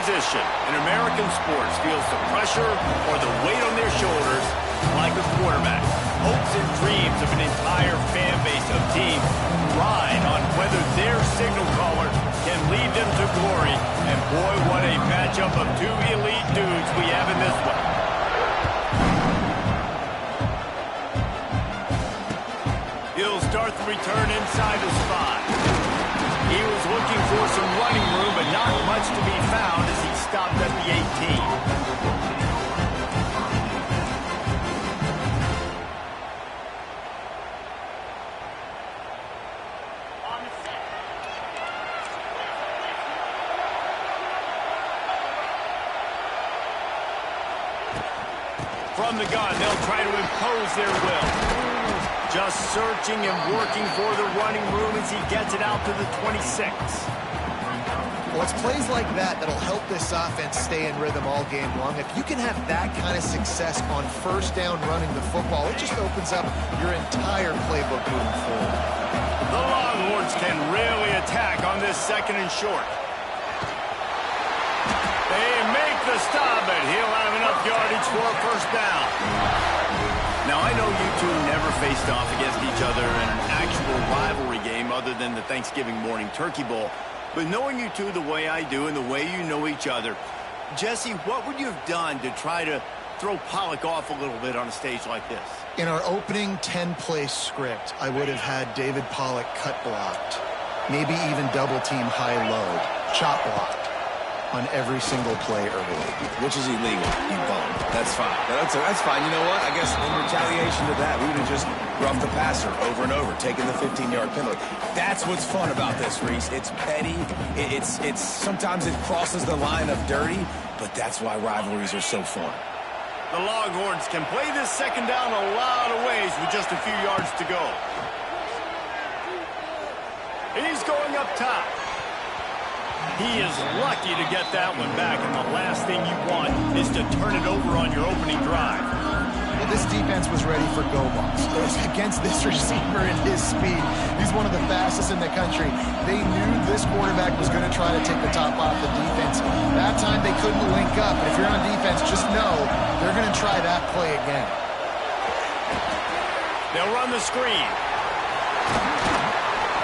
position in American sports feels the pressure or the weight on their shoulders like a quarterback. Hopes and dreams of an entire fan base of teams ride on whether their signal caller can lead them to glory. And boy, what a matchup of two elite dudes we have in this one. He'll start the return inside his 5. He was looking for some running room, but not much to be found as he stopped at the 18. From the gun, they'll try to impose their will. Just searching and working for the running room as he gets it out to the 26. Well, it's plays like that that'll help this offense stay in rhythm all game long. If you can have that kind of success on first down running the football, it just opens up your entire playbook moving forward. The Longhorns can really attack on this 2nd and short. They make the stop, but he'll have enough yardage for a first down. Now, I know you two never faced off against each other in an actual rivalry game other than the Thanksgiving morning Turkey Bowl. But knowing you two the way I do and the way you know each other, Jesse, what would you have done to try to throw Pollock off a little bit on a stage like this? In our opening 10-play script, I would have had David Pollock cut blocked, maybe even double-team high-load, chop blocked on every single play early. Which is illegal. You bum. That's fine. That's fine. You know what? I guess in retaliation to that, we would have just roughed the passer over and over, taking the 15-yard penalty. That's what's fun about this, Reese. It's petty. It's sometimes it crosses the line of dirty, but that's why rivalries are so fun. The Longhorns can play this 2nd down a lot of ways with just a few yards to go. He's going up top. He is lucky to get that one back, and the last thing you want is to turn it over on your opening drive. Well, this defense was ready for go balls. Against this receiver and his speed, he's one of the fastest in the country. They knew this quarterback was going to try to take the top off the defense. That time they couldn't link up, but if you're on defense, just know they're going to try that play again. They'll run the screen.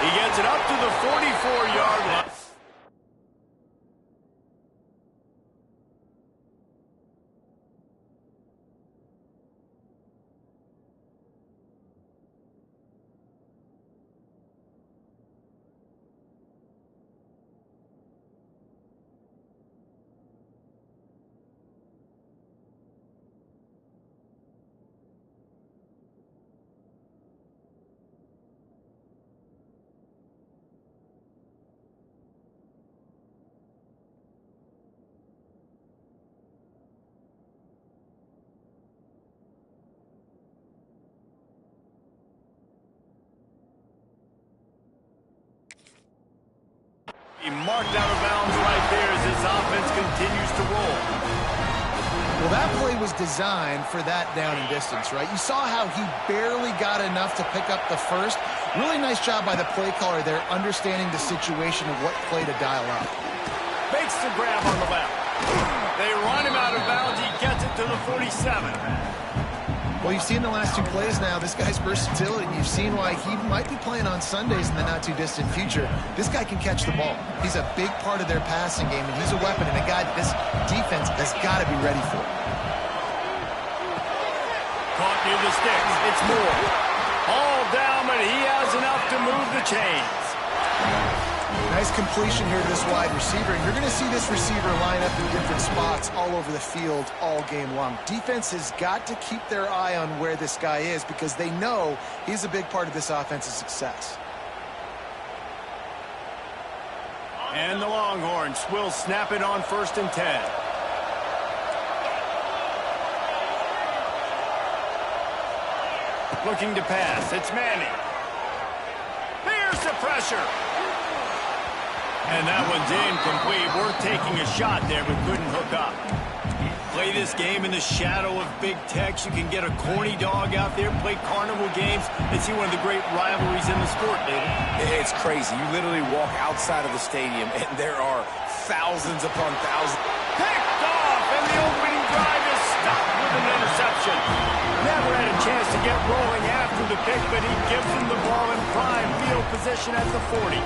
He gets it up to the 44-yard line. He marked out of bounds right there as his offense continues to roll. Well, that play was designed for that down and distance, right? You saw how he barely got enough to pick up the first. Really nice job by the play caller there, understanding the situation of what play to dial up. Makes the grab on the left. They run him out of bounds. He gets it to the 47. Well, you've seen the last 2 plays now. This guy's versatility. You've seen why he might be playing on Sundays in the not-too-distant future. This guy can catch the ball. He's a big part of their passing game, and he's a weapon and a guy that this defense has got to be ready for. Caught near the sticks. It's Moore. All down, but he has enough to move the chains. Nice completion here to this wide receiver. And you're going to see this receiver line up in different spots all over the field all game long. Defense has got to keep their eye on where this guy is because they know he's a big part of this offense's success. And the Longhorns will snap it on 1st and 10. Looking to pass. It's Manning. Here's the pressure. And that one's incomplete. We're taking a shot there, but couldn't hook up. Play this game in the shadow of Big Tex. You can get a corny dog out there, play carnival games, and see one of the great rivalries in the sport, David. It's crazy. You literally walk outside of the stadium, and there are thousands upon thousands. Picked off, and the opening drive is stopped with an interception. Never had a chance to get rolling after the pick, but he gives him the ball in prime field position at the 40.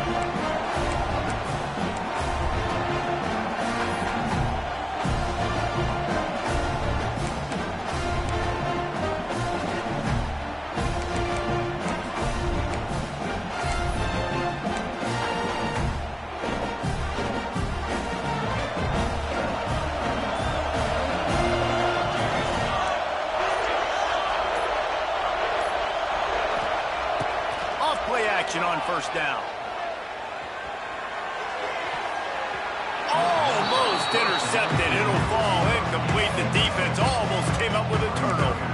On first down. Almost intercepted. It'll fall incomplete. The defense almost came up with a turnover.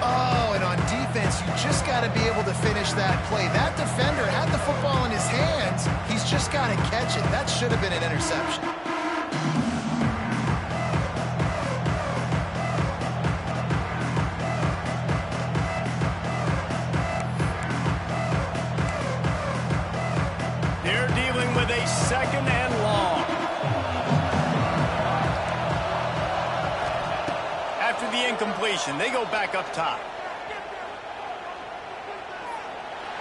Oh, and on defense, you just got to be able to finish that play. That defender had the football in his hands. He's just got to catch it. That should have been an interception. Second and long. After the incompletion, they go back up top.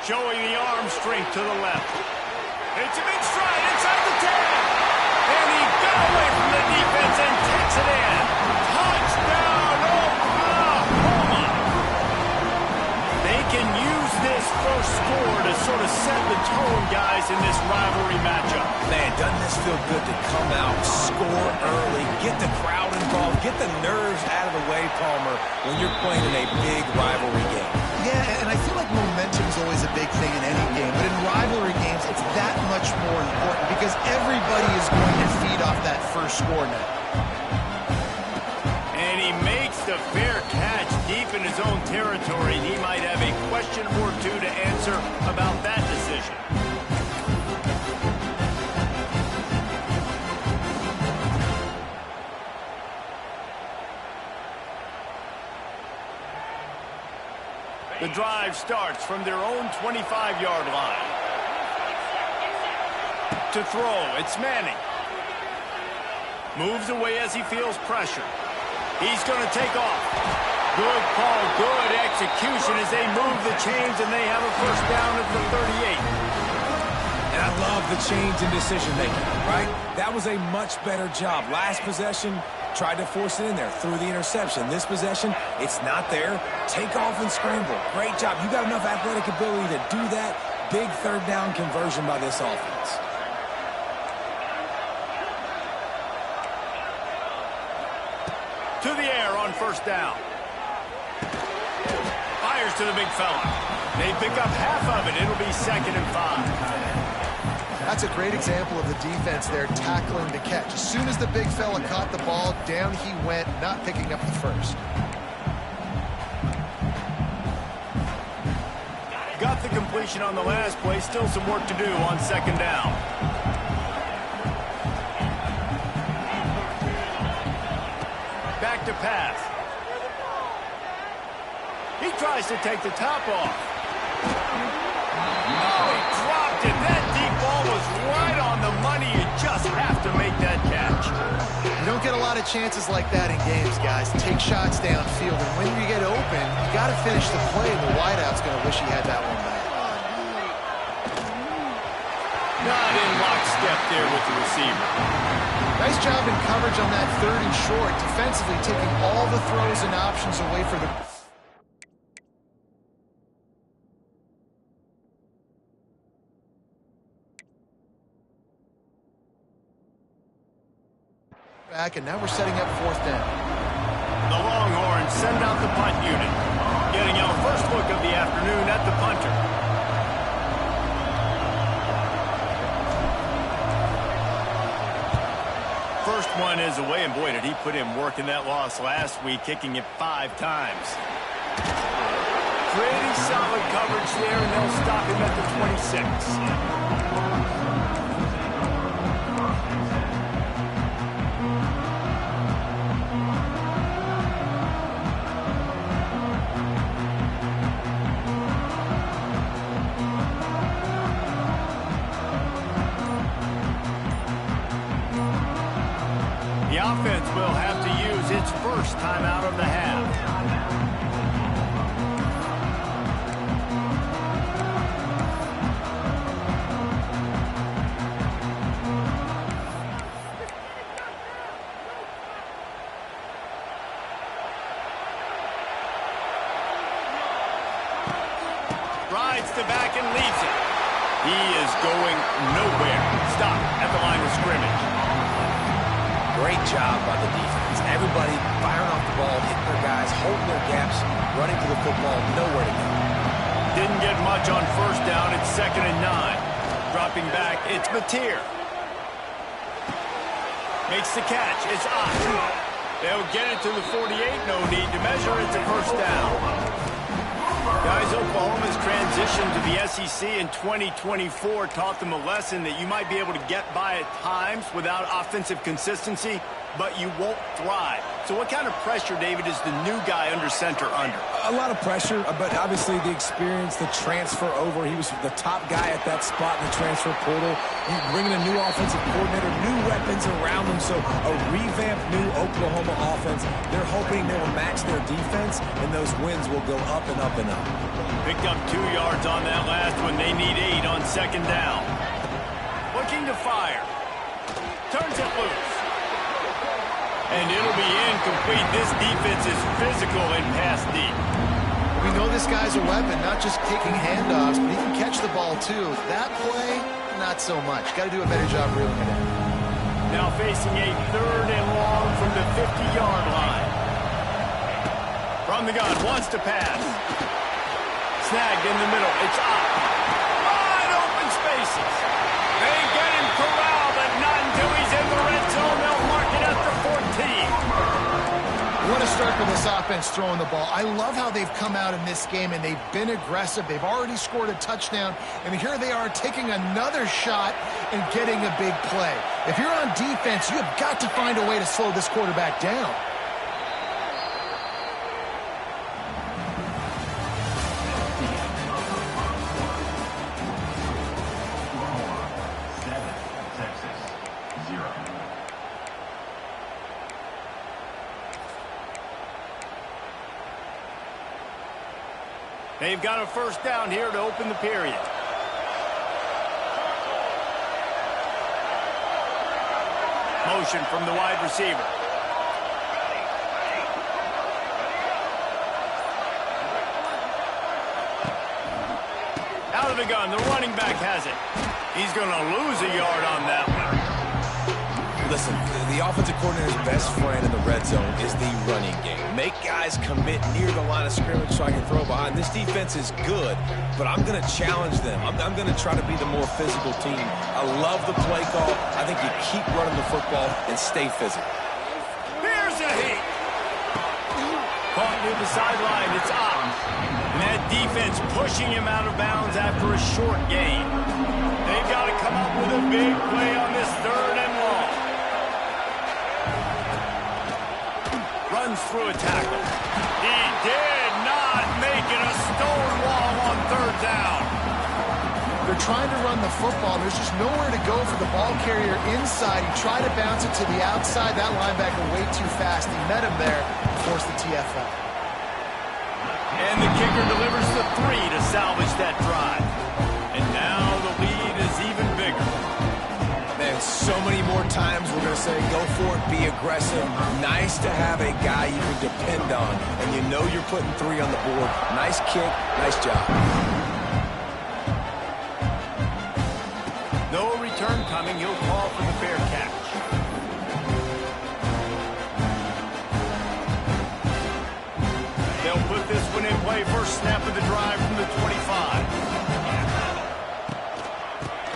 Showing the arm strength to the left. It's a big stride inside the 10. And he got away from the defense and takes it in. Touchdown, Oklahoma. They can use this first score to sort of set the tone, guys, in this rivalry matchup. Man, doesn't this feel good to come out, score early, get the crowd involved, get the nerves out of the way, Palmer, when you're playing in a big rivalry game. Yeah, and I feel like momentum is always a big thing in any game, but in rivalry games, it's that much more important because everybody is going to feed off that first score now. And he makes the fair catch deep in his own territory. He might have a question or two to answer about that decision. The drive starts from their own 25-yard line. To throw, it's Manning. Moves away as he feels pressure. He's going to take off. Good call, good execution as they move the chains, and they have a first down at the 38. And I love the change in decision-making, right? That was a much better job. Last possession, tried to force it in there, threw the interception. This possession, it's not there. Take off and scramble. Great job. You got enough athletic ability to do that. Big third down conversion by this offense. To the air on first down. Fires to the big fella. They pick up half of it. It'll be 2nd and 5. That's a great example of the defense there tackling the catch. As soon as the big fella caught the ball, down he went, not picking up the first. Got the completion on the last play. Still some work to do on 2nd down. Back to pass. He tries to take the top off. Oh, he dropped it. That deep ball was right on the money. You just have to make that catch. You don't get a lot of chances like that in games, guys. Take shots downfield, and when you get open, you got to finish the play, and the wideout's going to wish he had that one back. Not in lockstep there with the receiver. Nice job in coverage on that 3rd and short, defensively taking all the throws and options away for the... back, and now we're setting up 4th down. The Longhorns send out the punt unit. Getting our first look of the afternoon at the punter. First one is away, and boy, did he put in work in that loss last week, kicking it 5 times. Pretty solid coverage there, and they'll stop him at the 26. offense will have to use its first timeout of the half. Rides to back and leaves it. He is going nowhere. Stop at the line of scrimmage. Great job by the defense. Everybody firing off the ball, hitting their guys, holding their gaps, running to the football, nowhere to go. Didn't get much on first down. It's 2nd and 9. Dropping back, it's Mateer. Makes the catch. It's off. They'll get it to the 48. No need to measure. It's a first down. Guys, Oklahoma's transition to the SEC in 2024 taught them a lesson that you might be able to get by at times without offensive consistency, but you won't thrive. So what kind of pressure, David, is the new guy under center under? A lot of pressure, but obviously the experience, the transfer over. He was the top guy at that spot in the transfer portal. You bringing a new offensive coordinator, new weapons around him, so a revamped new Oklahoma offense. They're hoping they will match their defense, and those wins will go up and up and up. Picked up 2 yards on that last one. They need 8 on 2nd down. Looking to fire. Turns it loose. And it'll be incomplete. This defense is physical and pass deep. We know this guy's a weapon, not just kicking handoffs, but he can catch the ball too. That play, not so much. Got to do a better job reeling it in. Now facing a 3rd and long from the 50-yard line. From the gun, wants to pass. Snagged in the middle. It's up. Wide open spaces. They get him corralled, but not until he's in the red zone. They'll mark it at the 14. What a start for this offense throwing the ball. I love how they've come out in this game, and they've been aggressive. They've already scored a touchdown, and here they are taking another shot and getting a big play. If you're on defense, you have got to find a way to slow this quarterback down. They've got a first down here to open the period. Motion from the wide receiver. Out of the gun, the running back has it. He's going to lose a yard on that one. Listen, the offensive coordinator's best friend in the red zone is the running game. Make guys commit near the line of scrimmage so I can throw behind. This defense is good, but I'm going to challenge them. I'm going to try to be the more physical team. I love the play call. I think you keep running the football and stay physical. Here's a hit. Caught near the sideline. It's up. And that defense pushing him out of bounds after a short gain. They've got to come up with a big play on this 3rd and long. Runs through a tackle. He did not make it a stone wall on 3rd down. They're trying to run the football. There's just nowhere to go for the ball carrier inside. He tried to bounce it to the outside. That linebacker way too fast. He met him there and forced the TFL. And the kicker delivers the 3 to salvage that drive. And now the lead is even bigger. Man, so many more times we're going to say, go for it, be aggressive. Nice to have a guy you can depend on, and you know you're putting 3 on the board. Nice kick, nice job. No return coming. He'll call for the fair catch. They'll put this one in play. First snap of the drive from the 25.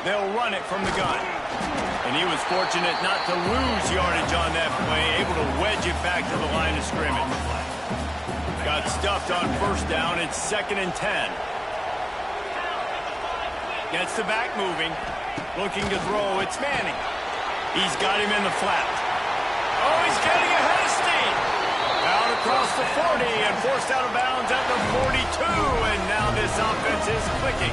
They'll run it from the gun. And he was fortunate not to lose yardage on that play, able to wedge it back to the line of scrimmage. Got stuffed on first down. It's 2nd and 10. Gets the back moving. Looking to throw. It's Manning. He's got him in the flat. Oh, he's getting ahead of steam. Out across the 40 and forced out of bounds at the 42. And now this offense is clicking.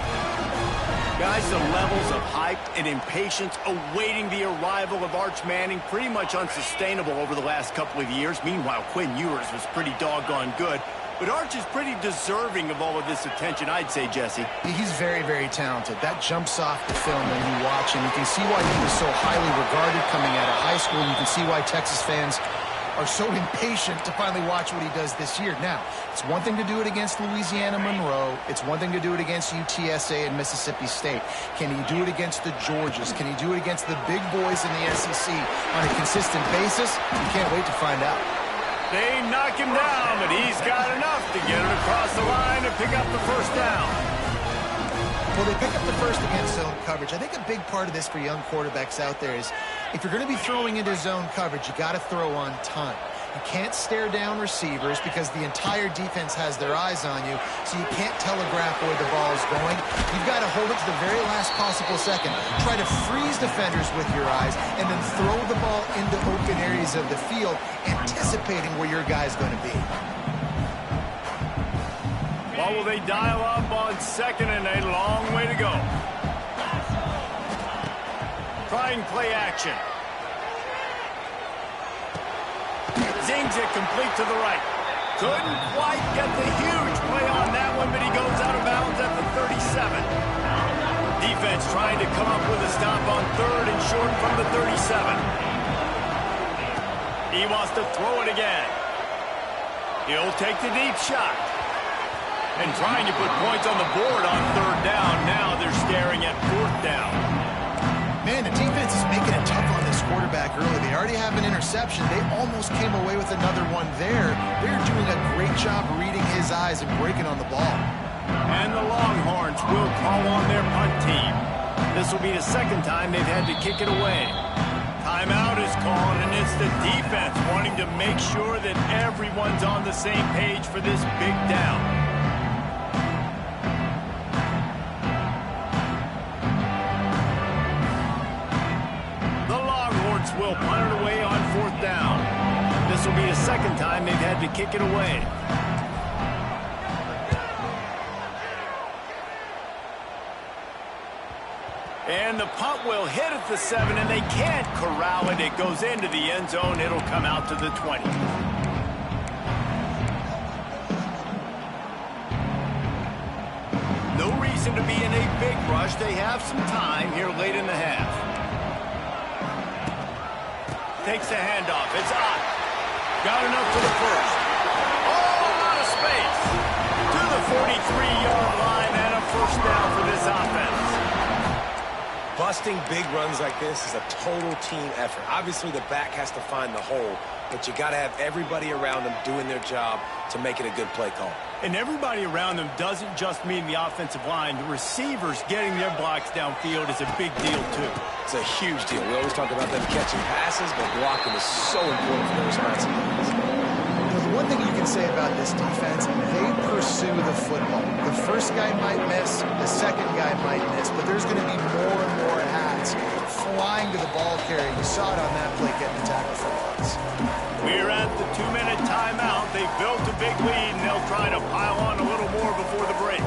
Guys, the levels of hype and impatience awaiting the arrival of Arch Manning pretty much unsustainable over the last couple of years. Meanwhile, Quinn Ewers was pretty doggone good. But Arch is pretty deserving of all of this attention, I'd say, Jesse. He's very, very talented. That jumps off the film when you watch him. You can see why he was so highly regarded coming out of high school. You can see why Texas fans are so impatient to finally watch what he does this year. Now, it's one thing to do it against Louisiana Monroe. It's one thing to do it against UTSA and Mississippi State. Can he do it against the Georgias? Can he do it against the big boys in the SEC on a consistent basis? You can't wait to find out. They knock him down, but he's got enough to get it across the line and pick up the first down. Well, they pick up the first against zone coverage. I think a big part of this for young quarterbacks out there is if you're going to be throwing into zone coverage, you got to throw on time. You can't stare down receivers because the entire defense has their eyes on you, so you can't telegraph where the ball is going. You've got to hold it to the very last possible second. Try to freeze defenders with your eyes, and then throw the ball into open areas of the field, anticipating where your guy's going to be. What will they dial up on second and a long way to go? Trying play action. Zings it complete to the right. Couldn't quite get the huge play on that one, but he goes out of bounds at the 37. Defense trying to come up with a stop on third and short from the 37. He wants to throw it again. He'll take the deep shot. And trying to put points on the board on third down. Now they're staring at fourth down. Man, the defense is making it tough on this quarterback early. They already have an interception. They almost came away with another one there. They're doing a great job reading his eyes and breaking on the ball. And the Longhorns will call on their punt team. This will be the second time they've had to kick it away. Timeout is called, and it's the defense wanting to make sure that everyone's on the same page for this big down. Will punt it away on fourth down. This will be the second time they've had to kick it away. And the punt will hit at the 7, and they can't corral it. It goes into the end zone. It'll come out to the 20. No reason to be in a big rush. They have some time here late in the half. Takes the handoff. It's Ott. Got enough for the first. Oh, out of space. To the 43-yard line and a first down for this offense. Busting big runs like this is a total team effort. Obviously, the back has to find the hole, but you got to have everybody around them doing their job to make it a good play call. And everybody around them doesn't just mean the offensive line. The receivers getting their blocks downfield is a big deal, too. It's a huge deal. We always talk about them catching passes, but blocking is so important for their responsibilities. The one thing you can say about this defense, they pursue the football. The first guy might miss, the second guy might miss, but there's going to be more and more hats flying to the ball carrier. You saw it on that play getting the tackle for loss. We're at the 2-minute timeout. They built a big lead, and they'll try to pile on a little more before the break.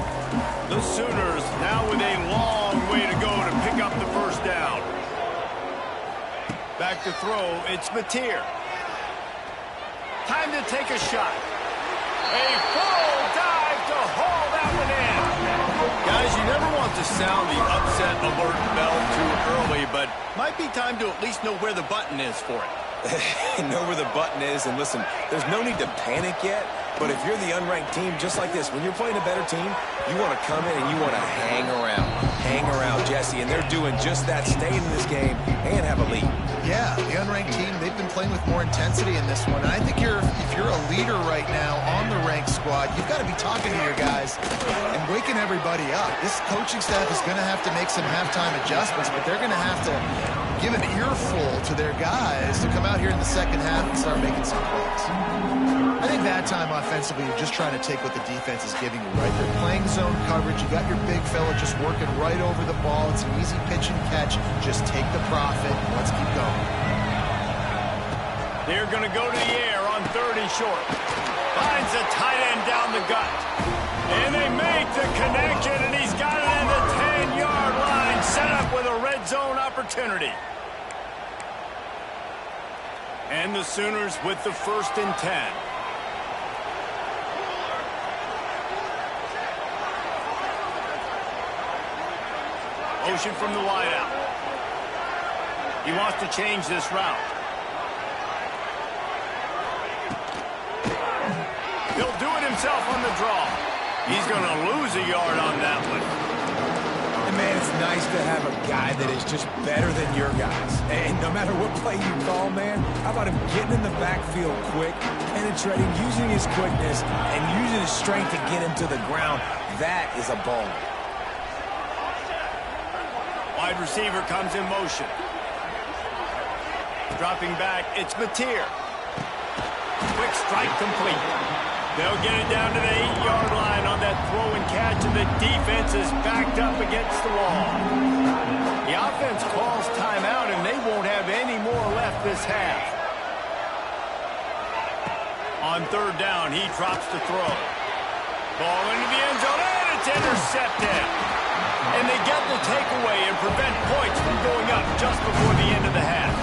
The Sooners now with a long way to go to pick up the first down. Back to throw, it's Mateer. Time to take a shot. A full dive to haul that one in. Guys, you never want to sound the upset alert bell too early, but might be time to at least know where the button is for it. Know where the button is, and listen, there's no need to panic yet, but if you're the unranked team, just like this, when you're playing a better team, you want to come in and you want to hang around Jesse, and they're doing just that, staying in this game and have a lead. Yeah, the unranked team, they've been playing with more intensity in this one. And I think if you're a leader right now on the ranked squad, you've got to be talking to your guys and waking everybody up. This coaching staff is going to have to make some halftime adjustments, but they're going to have to give an earful to their guys to come out here in the second half and start making some plays. I think that time offensively, you're just trying to take what the defense is giving you, right? They're playing zone coverage. You got your big fella just working right over the ball. It's an easy pitch and catch. Just take the profit. Let's keep going. They're going to go to the air on third and short. Finds a tight end down the gut. And they make the connection, and he's got it in the 10-yard set up with a red zone opportunity. And the Sooners with the 1st and 10. Motion from the wideout. He wants to change this route. He'll do it himself on the draw. He's going to lose a yard on that one. And man, it's nice to have a guy that is just better than your guys. And no matter what play you call, man, how about him getting in the backfield quick, penetrating, using his quickness, and using his strength to get him to the ground. That is a ball. Wide receiver comes in motion. Dropping back, it's Mateer. Quick strike complete. They'll get it down to the 8-yard line on that throw and catch, and the defense is backed up against the wall. The offense calls timeout, and they won't have any more left this half. On 3rd down, he drops the throw. Ball into the end zone, and it's intercepted. And they get the takeaway and prevent points from going up just before the end of the half.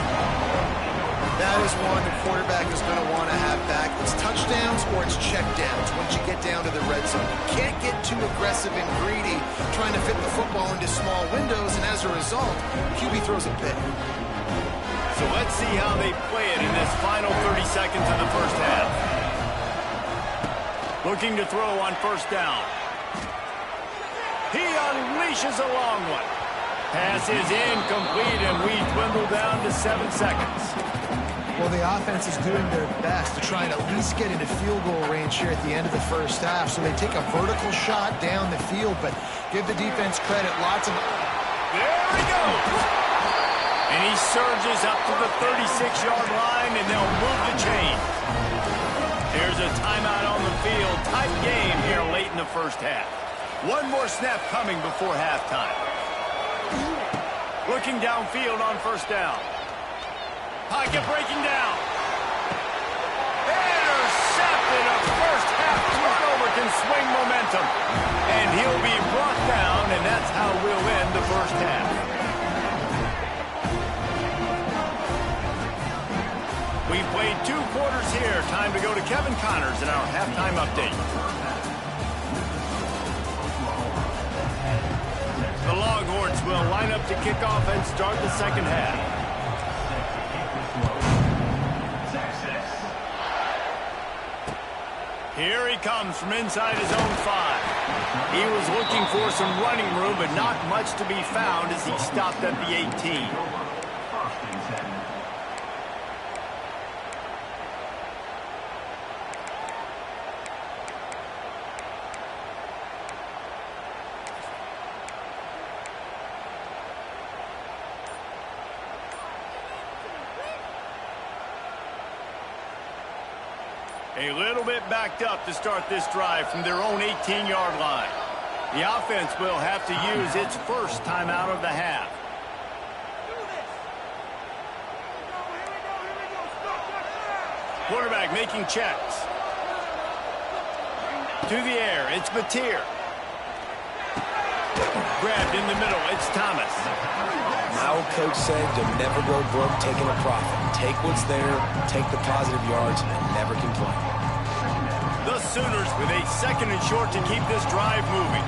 That is one the quarterback is going to want to have back. It's touchdowns or it's checkdowns once you get down to the red zone. You can't get too aggressive and greedy trying to fit the football into small windows, and as a result, QB throws a pick. So let's see how they play it in this final 30 seconds of the first half. Looking to throw on 1st down. He unleashes a long one. Pass is incomplete, and we dwindle down to 7 seconds. Well, the offense is doing their best to try and at least get into field goal range here at the end of the first half. So they take a vertical shot down the field, but give the defense credit. Lots of... There he goes. And he surges up to the 36-yard line, and they'll move the chain. There's a timeout on the field. Tight game here late in the first half. One more snap coming before halftime. Looking downfield on 1st down. Pocket breaking down. Intercepted. A first half turnover can swing momentum. And he'll be brought down, and that's how we'll end the first half. We've played 2 quarters here. Time to go to Kevin Connors in our halftime update. The Longhorns will line up to kick off and start the second half. Here he comes from inside his own 5. He was looking for some running room, but not much to be found as he stopped at the 18. A little bit backed up to start this drive from their own 18-yard line. The offense will have to use its first timeout of the half. Quarterback making checks. To the air, it's Mateer. Grabbed in the middle, it's Thomas. My old coach said you'll never go broke taking a profit. Take what's there, take the positive yards, and never complain. The Sooners with a 2nd and short to keep this drive moving.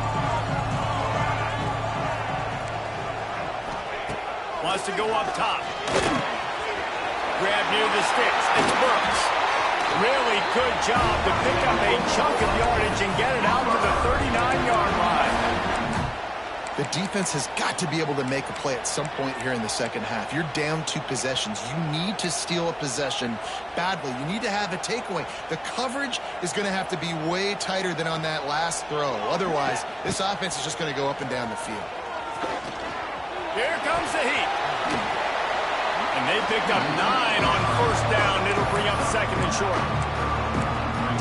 Wants to go up top. Grab near the sticks. It's Brooks. Really good job to pick up a chunk of yardage and get it out to the 39-yard line. The defense has got to be able to make a play at some point here in the second half. You're down 2 possessions. You need to steal a possession badly. You need to have a takeaway. The coverage is going to have to be way tighter than on that last throw. Otherwise, this offense is just going to go up and down the field. Here comes the heat. And they picked up 9 on 1st down. It'll bring up 2nd and short.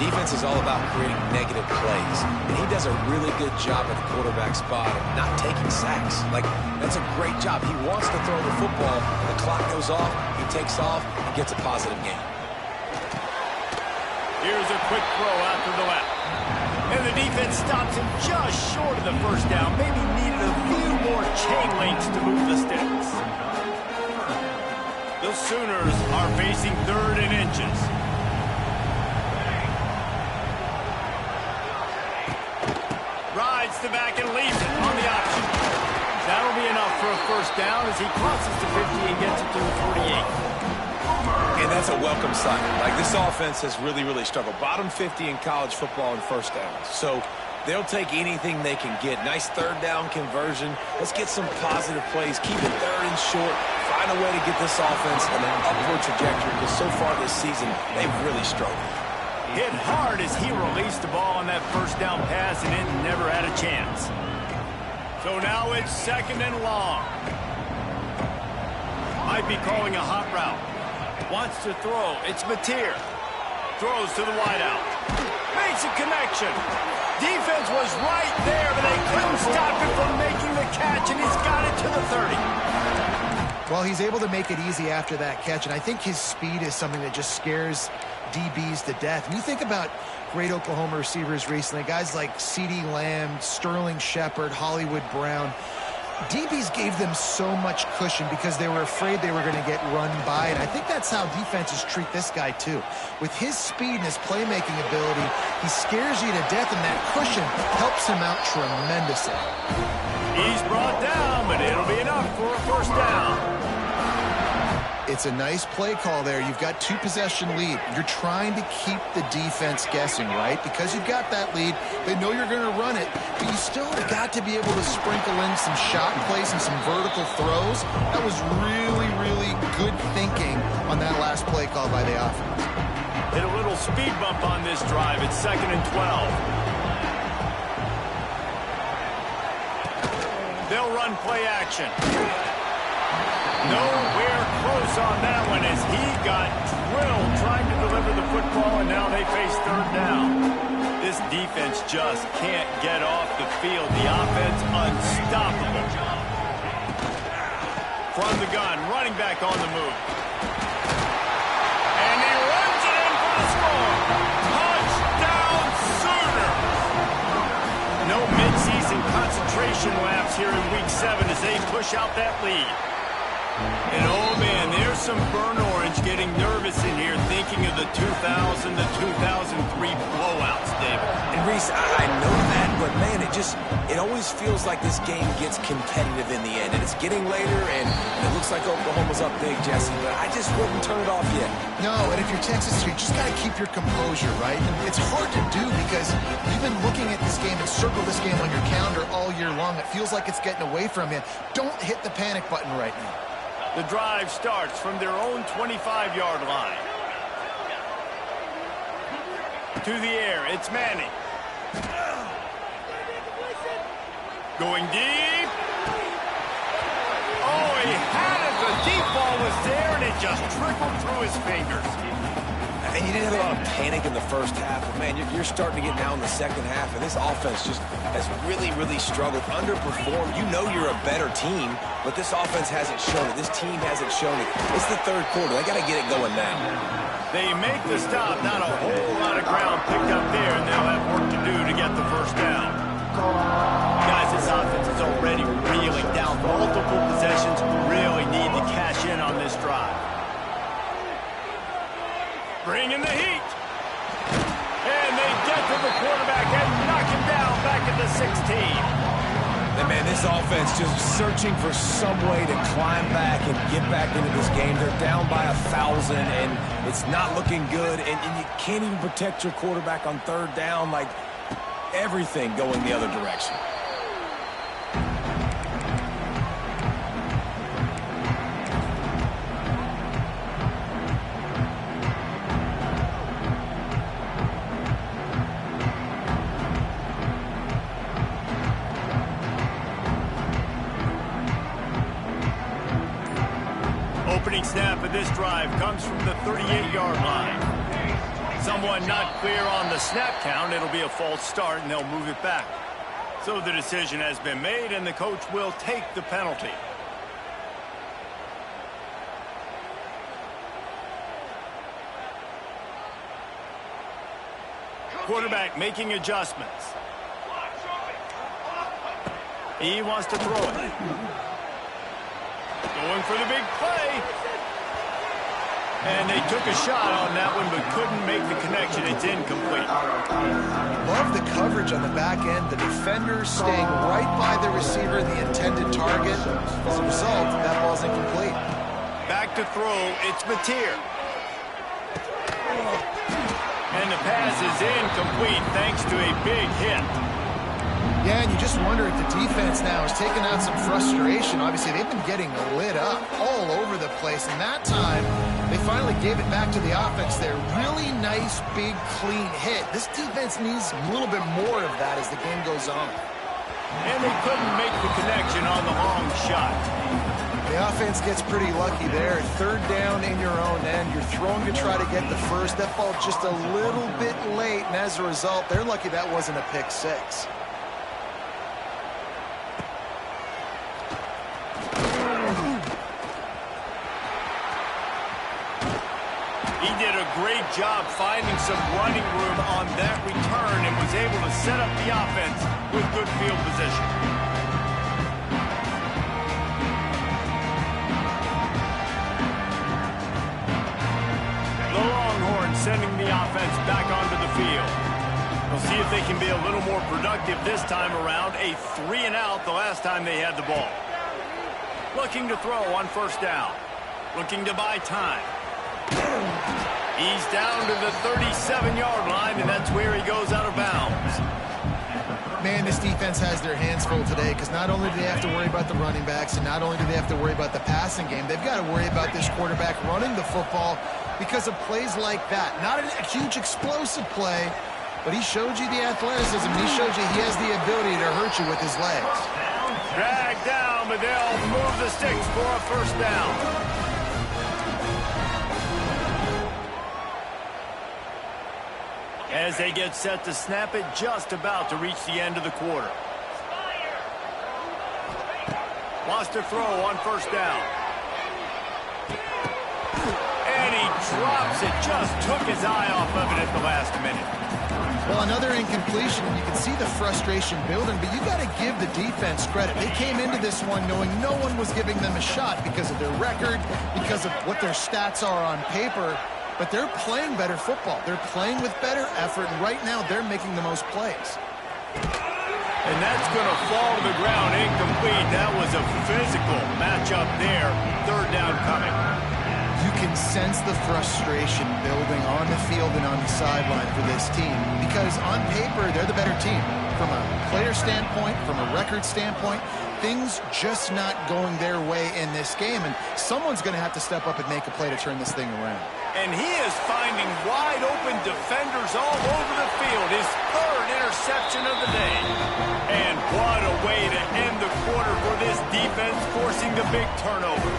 Defense is all about creating negative plays, and he does a really good job at the quarterback spot of not taking sacks. Like, that's a great job. He wants to throw the football, and the clock goes off, he takes off, and gets a positive gain. Here's a quick throw out to the left. And the defense stops him just short of the first down. Maybe needed a few more chain links to move the sticks. The Sooners are facing 3rd and inches. Rides the back and leaves it on the option. That'll be enough for a first down as he crosses the 50 and gets it to the 48. And that's a welcome sign. Like, this offense has really, really struggled. Bottom 50 in college football in first downs. So they'll take anything they can get. Nice 3rd down conversion. Let's get some positive plays. Keep it 3rd and short. Find a way to get this offense on an upward trajectory, because so far this season, they've really struggled. Hit hard as he released the ball on that first down pass, and it never had a chance. So now it's 2nd and long. Might be calling a hot route. Wants to throw. It's Mateer. Throws to the wideout. Makes a connection. Defense was right there, but they couldn't stop him from making the catch, and he's got it to the 30. Well, he's able to make it easy after that catch, and I think his speed is something that just scares DBs to death. When you think about great Oklahoma receivers recently, guys like CeeDee Lamb, Sterling Shepard, Hollywood Brown, DBs gave them so much cushion because they were afraid they were going to get run by, and I think that's how defenses treat this guy too. With his speed and his playmaking ability, he scares you to death, and that cushion helps him out tremendously. He's brought down, but it'll be enough for a first down. It's a nice play call there. You've got 2-possession lead. You're trying to keep the defense guessing, right? Because you've got that lead, they know you're going to run it, but you still got to be able to sprinkle in some shot plays and some vertical throws. That was really, really good thinking on that last play call by the offense. Hit a little speed bump on this drive. It's 2nd and 12. They'll run play action. Nowhere close on that one as he got drilled trying to deliver the football, and now they face 3rd down. This defense just can't get off the field. The offense unstoppable. From the gun, running back on the move. And he runs it in for the score. Touchdown Sooners! No midseason concentration laps here in Week 7 as they push out that lead. And oh man, there's some burnt orange getting nervous in here thinking of the 2000 to 2003 blowouts, David. And Reese, I know that, but man, it always feels like this game gets competitive in the end. And it's getting later, and it looks like Oklahoma's up big, Jesse, but I just wouldn't turn it off yet. No, and if you're Texas, you just got to keep your composure, right? And it's hard to do because you've been looking at this game and circled this game on your calendar all year long. It feels like it's getting away from you. Don't hit the panic button right now. The drive starts from their own 25-yard line. To the air, it's Manning. Going deep. Oh, he had it. The deep ball was there, and it just trickled through his fingers. And you didn't have a lot of panic in the first half, but man, you're starting to get now in the second half, and this offense just has really, really struggled, underperformed. You know you're a better team, but this offense hasn't shown it. This team hasn't shown it. It's the 3rd quarter. They got to get it going now. They make the stop. Not a whole lot of ground picked up there, and they'll have work to do to get the first down. Guys, this offense is already reeling down multiple possessions. Really need to cash in on this drive. Bring in the heat. And they get to the quarterback and knock him down back at the 16. And man, this offense just searching for some way to climb back and get back into this game. They're down by 1,000, and it's not looking good. And you can't even protect your quarterback on 3rd down. Like, everything going the other direction. Opening snap of this drive comes from the 38-yard line. Someone not clear on the snap count. It'll be a false start, and they'll move it back. So the decision has been made, and the coach will take the penalty. Quarterback making adjustments. He wants to throw it. Going for the big play. And they took a shot on that one, but couldn't make the connection. It's incomplete. Love the coverage on the back end. The defender staying right by the receiver, the intended target. As a result, that ball's incomplete. Back to throw, it's Mateer. And the pass is incomplete thanks to a big hit. Yeah, and you just wonder if the defense now is taking out some frustration. Obviously, they've been getting lit up all over the place, and that time they finally gave it back to the offense there. Really nice, big, clean hit. This defense needs a little bit more of that as the game goes on. And they couldn't make the connection on the long shot. The offense gets pretty lucky there. Third down in your own end. You're throwing to try to get the first. That ball just a little bit late, and as a result, they're lucky that wasn't a pick six. He did a great job finding some running room on that return and was able to set up the offense with good field position. The Longhorns sending the offense back onto the field. We'll see if they can be a little more productive this time around. A 3-and-out the last time they had the ball. Looking to throw on first down. Looking to buy time. He's down to the 37-yard line, and that's where he goes out of bounds. Man, this defense has their hands full today because not only do they have to worry about the running backs and not only do they have to worry about the passing game, they've got to worry about this quarterback running the football because of plays like that. Not a huge explosive play, but he showed you the athleticism. He showed you he has the ability to hurt you with his legs. Dragged down, but they'll move the sticks for a first down. As they get set to snap it, just about to reach the end of the quarter. Wants to throw on first down. And he drops it, just took his eye off of it at the last minute. Well, another incompletion, and you can see the frustration building, but you got to give the defense credit. They came into this one knowing no one was giving them a shot because of their record, because of what their stats are on paper. But they're playing better football. They're playing with better effort, and right now they're making the most plays. And that's going to fall to the ground incomplete. That was a physical matchup there. Third down coming. You can sense the frustration building on the field and on the sideline for this team because on paper they're the better team. From a player standpoint, from a record standpoint, things just not going their way in this game, and someone's going to have to step up and make a play to turn this thing around. And he is finding wide-open defenders all over the field. His third interception of the day. And what a way to end the quarter for this defense, forcing the big turnover.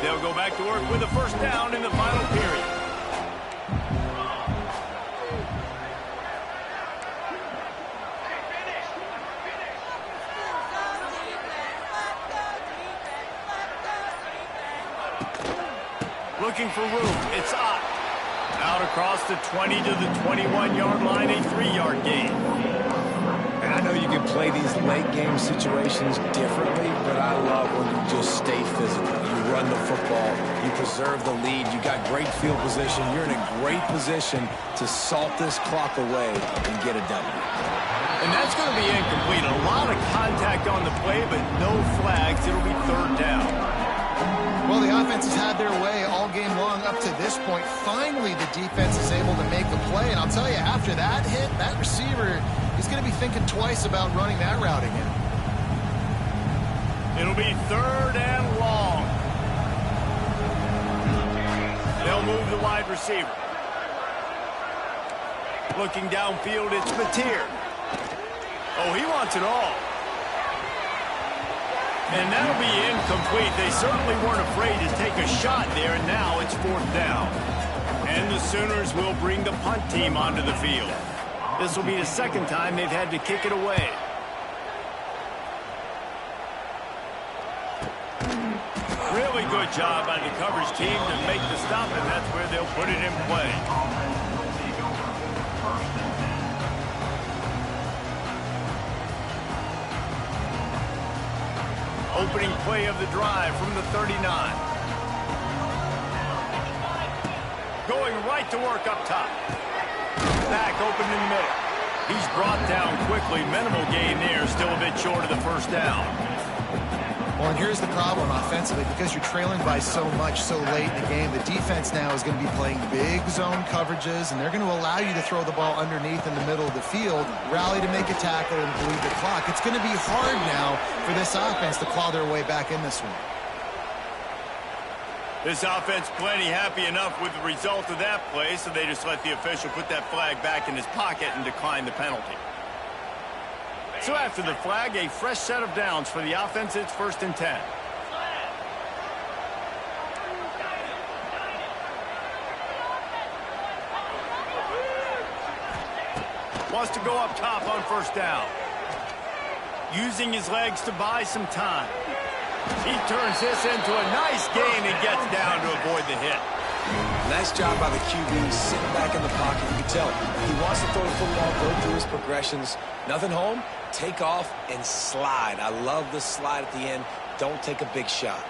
They'll go back to work with a first down in the final period. Looking for room. It's up. Out across the 20 to the 21-yard line, a 3-yard gain. And I know you can play these late game situations differently, but I love when you just stay physical. You run the football, you preserve the lead, you got great field position, you're in a great position to salt this clock away and get a W. And that's going to be incomplete. A lot of contact on the play, but no flags. It'll be third down. Well, the offense has had their way all game long up to this point. Finally, the defense is able to make a play. And I'll tell you, after that hit, that receiver is going to be thinking twice about running that route again. It'll be third and long. They'll move the wide receiver. Looking downfield, it's Mateer. Oh, he wants it all. And that'll be incomplete. They certainly weren't afraid to take a shot there, and now it's fourth down. And the Sooners will bring the punt team onto the field. This will be the second time they've had to kick it away. Really good job by the coverage team to make the stop, and that's where they'll put it in play. Opening play of the drive from the 39. Going right to work up top. Back open in the middle. He's brought down quickly. Minimal gain there. Still a bit short of the first down. Well, and here's the problem offensively. Because you're trailing by so much so late in the game, the defense now is going to be playing big zone coverages, and they're going to allow you to throw the ball underneath in the middle of the field, rally to make a tackle, and bleed the clock. It's going to be hard now for this offense to claw their way back in this one. This offense plenty happy enough with the result of that play, so they just let the official put that flag back in his pocket and decline the penalty. So after the flag, a fresh set of downs for the offense. It's 1st and 10. Wants to go up top on 1st down. Using his legs to buy some time. He turns this into a nice gain and gets down to avoid the hit. Nice job by the QB, sitting back in the pocket. You can tell he wants to throw the football, go through his progressions. Nothing home, take off and slide. I love the slide at the end. Don't take a big shot.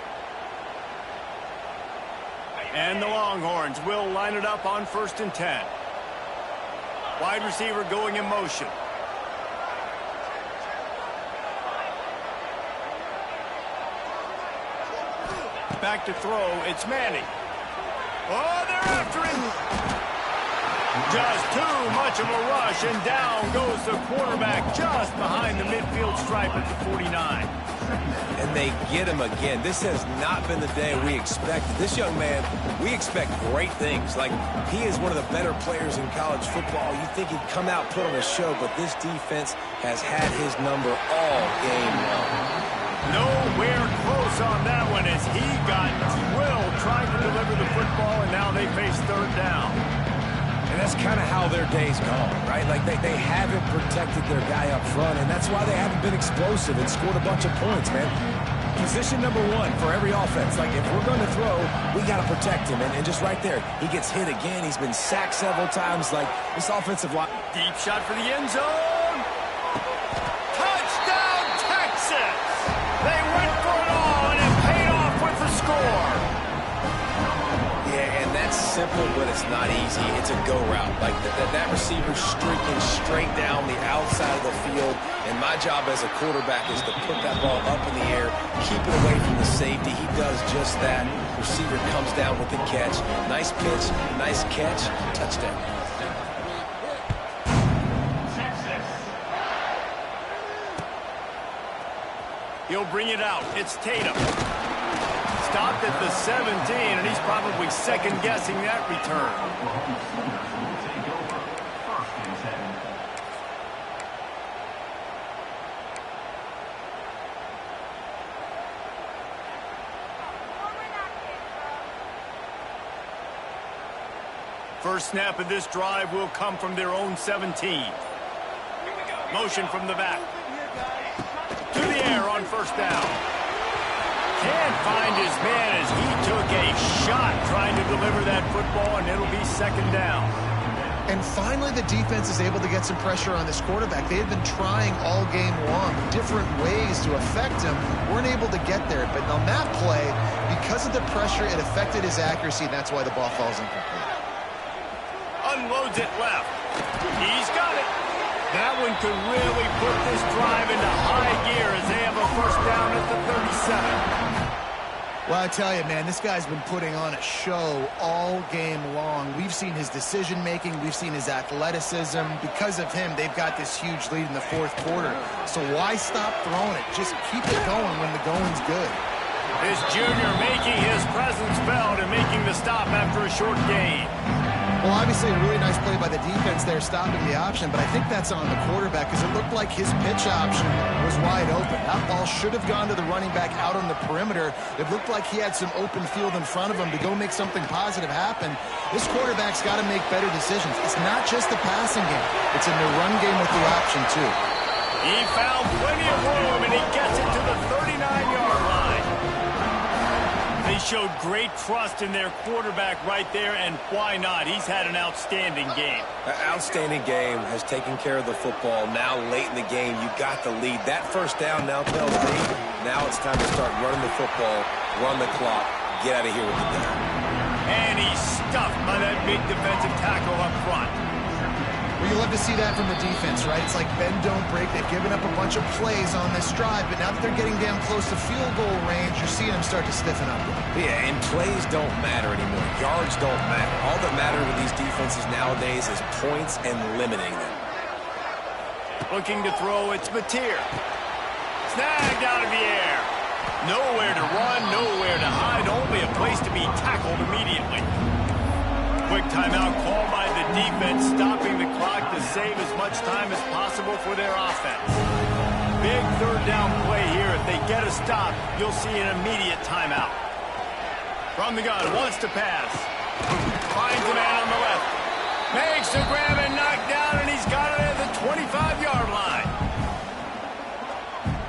And the Longhorns will line it up on 1st and 10. Wide receiver going in motion. Back to throw, it's Manning. Oh, they're after him. Just too much of a rush, and down goes the quarterback just behind the midfield stripe at the 49. And they get him again. This has not been the day we expected. This young man, we expect great things. Like, he is one of the better players in college football. You think he'd come out, put on a show, but this defense has had his number all game long. Nowhere close on that one as he got drilled trying to deliver the football, and now they face 3rd down. And that's kind of how their day's gone, right? Like, they haven't protected their guy up front, and that's why they haven't been explosive and scored a bunch of points, man. Position number 1 for every offense. Like, if we're going to throw, we got to protect him. And just right there, he gets hit again. He's been sacked several times. Like, this offensive line. Deep shot for the end zone. Touchdown, Texas! They went for it all, and it paid off with the score. Yeah, and that's simple, but it's not easy. It's a go route. Like, that receiver's streaking straight down the outside of the field, and my job as a quarterback is to put that ball up in the air, keep it away from the safety. He does just that. Receiver comes down with the catch. Nice pitch, nice catch, touchdown. He'll bring it out. It's Tatum. Stopped at the 17, and he's probably second-guessing that return. First snap of this drive will come from their own 17. Motion from the back. To the air on 1st down. Can't find his man as he took a shot trying to deliver that football, and it'll be 2nd down. And finally, the defense is able to get some pressure on this quarterback. They had been trying all game long different ways to affect him. Weren't able to get there. But on that play, because of the pressure, it affected his accuracy, and that's why the ball falls incomplete. Unloads it left. He's got it. That one could really put this drive into high gear as they have a 1st down at the 37. Well, I tell you, man, this guy's been putting on a show all game long. We've seen his decision-making. We've seen his athleticism. Because of him, they've got this huge lead in the 4th quarter. So why stop throwing it? Just keep it going when the going's good. This junior making his presence felt and making the stop after a short gain. Well, obviously a really nice play by the defense there, stopping the option, but I think that's on the quarterback because it looked like his pitch option was wide open. That ball should have gone to the running back out on the perimeter. It looked like he had some open field in front of him to go make something positive happen. This quarterback's got to make better decisions. It's not just the passing game. It's in the run game with the option, too. He found plenty of room, and he gets it to the 39-yard line. They showed great trust in their quarterback right there, and why not? He's had an outstanding game. An outstanding game, has taken care of the football. Now, late in the game, you got the lead. That first down now tells me now it's time to start running the football, run the clock, get out of here with the down. And he's stuffed by that big defensive tackle up front. Well, you love to see that from the defense, right? It's like bend, don't break. They've given up a bunch of plays on this drive, but now that they're getting damn close to field goal range, you're seeing them start to stiffen up. Yeah, and plays don't matter anymore. Yards don't matter. All that matter with these defenses nowadays is points and limiting them. Looking to throw, it's Mateer. Snagged out of the air. Nowhere to run, nowhere to hide, only a place to be tackled immediately. Quick timeout called by the defense, stopping the clock to save as much time as possible for their offense. Big third down play here. If they get a stop, you'll see an immediate timeout. From the gun, wants to pass. Finds a man on the left. Makes the grab and knock down, and he's got it at the 25-yard line.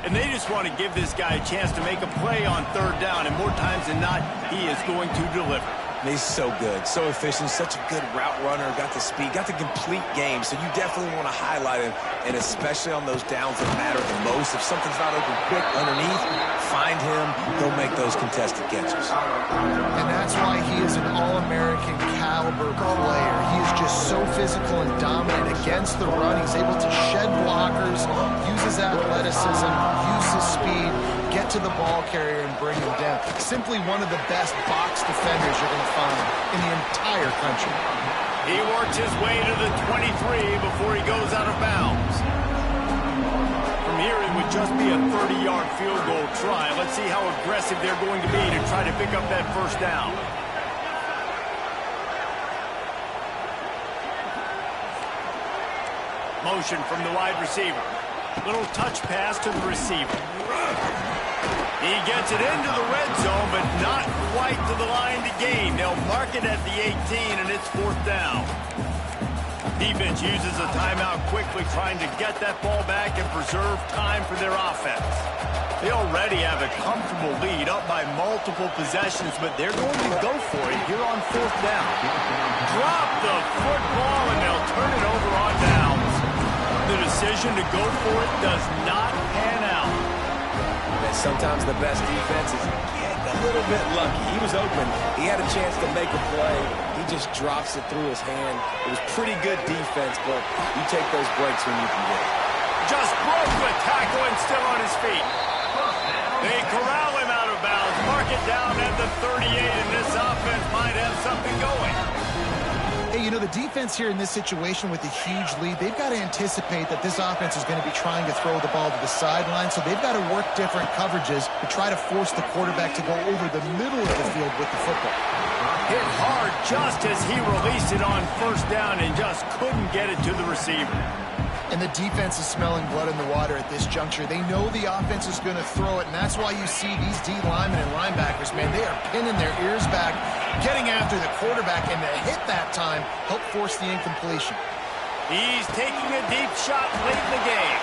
And they just want to give this guy a chance to make a play on third down, and more times than not, he is going to deliver. He's so good, so efficient, such a good route runner, got the speed, got the complete game, so you definitely want to highlight him, and especially on those downs that matter the most. If something's not open quick underneath, find him, go make those contested catches. And that's why he is an All-American caliber player. He is just so physical and dominant against the run. He's able to shed blockers, use his athleticism, use his speed, get to the ball carrier and bring him down. Simply one of the best box defenders you're going to find in the entire country. He works his way to the 23 before he goes out of bounds. From here, it would just be a 30-yard field goal try. Let's see how aggressive they're going to be to try to pick up that first down. Motion from the wide receiver. Little touch pass to the receiver. He gets it into the red zone, but not quite to the line to gain. They'll mark it at the 18, and it's fourth down. Defense uses a timeout quickly, trying to get that ball back and preserve time for their offense. They already have a comfortable lead, up by multiple possessions, but they're going to go for it here on fourth down. Drop the football, and they'll turn it over on downs. The decision to go for it does not pan out. Sometimes the best defense is getting a little bit lucky. He was open. He had a chance to make a play. He just drops it through his hand. It was pretty good defense, but you take those breaks when you can get it. Just broke the tackle and still on his feet. They corral him out of bounds. Mark it down at the 38, and this offense might have something going. Hey, you know, the defense here in this situation with a huge lead, they've got to anticipate that this offense is going to be trying to throw the ball to the sideline, so they've got to work different coverages to try to force the quarterback to go over the middle of the field with the football. Hit hard just as he released it on first down and just couldn't get it to the receiver. And the defense is smelling blood in the water at this juncture. They know the offense is going to throw it, and that's why you see these D linemen and linebackers, man, they are pinning their ears back, getting after the quarterback, and the hit that time helped force the incompletion. He's taking a deep shot late in the game.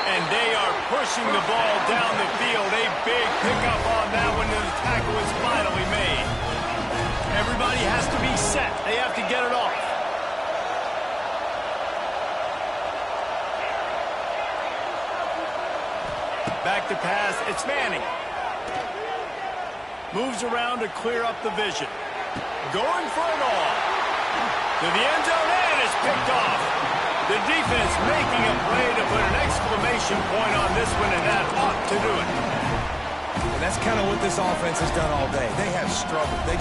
And they are pushing the ball down the field. A big pickup on that one, and the tackle is finally made. Everybody has to be set. They have to get it off. Back to pass, it's Manning. Moves around to clear up the vision. Going for it all. To the end zone, and it's picked off. The defense making a play to put an exclamation point on this one, and that ought to do it. And that's kind of what this offense has done all day. They have struggled. They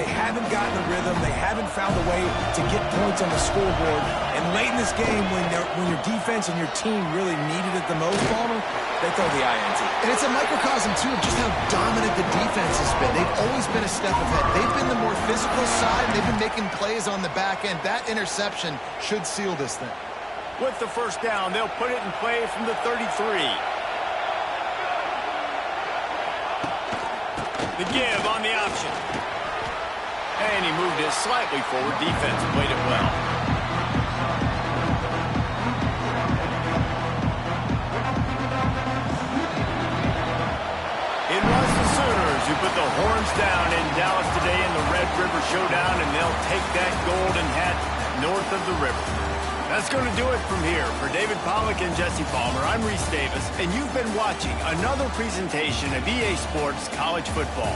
haven't gotten the rhythm. They haven't found a way to get points on the scoreboard. And late in this game, when your defense and your team really needed it the most, Palmer, They throw the INT. And it's a microcosm, too, of just how dominant the defense has been. They've always been a step ahead. They've been the more physical side. They've been making plays on the back end. That interception should seal this thing. With the first down, they'll put it in play from the 33. The give on the option. And he moved it slightly forward. Defense played it well. It was the Sooners who put the horns down in Dallas today in the Red River Showdown, and they'll take that golden hat north of the river. That's going to do it from here. For David Pollack and Jesse Palmer, I'm Reese Davis, and you've been watching another presentation of EA Sports College Football.